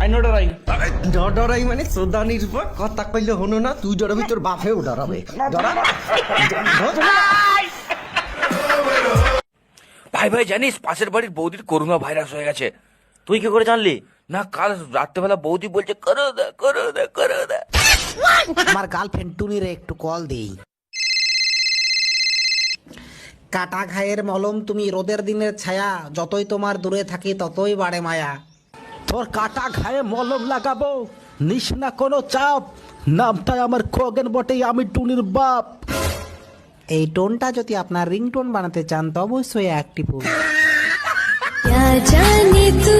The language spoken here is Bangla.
আই নো ডরাই। ডরাই মানে সোদা নির্ভর কথা কইলে হনো না, তুই ডরাবি তোর বাপেও ডরাবে। ডরা ভাই ভাই জানিস পাশের বাড়ির বৌদির করোনা ভাইরাস হয়ে গেছে। তুই কি করে জানলি? না কাল রাত্রেবেলা বৌদি বলছে করোনা করোনা করোনা। আমার গার্লফ্রেন্ড টুনির একটু কল দেই। কাটা ঘায়ের মলম তুমি, রোদের দিনের ছায়া, যতই তোমার দূরে থাকি ততই বাড়ে মায়া। তোর কাটা ঘায়ে মলম লাগাবো, নিস না কোনো চাপ, নামটাই আমার খোগেন বটে, আমি টুনির বাপ। এই টোনটা যদি আপনার রিংটোন বানাতে চান তো অবশ্যই অ্যাক্টিভ। क्या जाने तू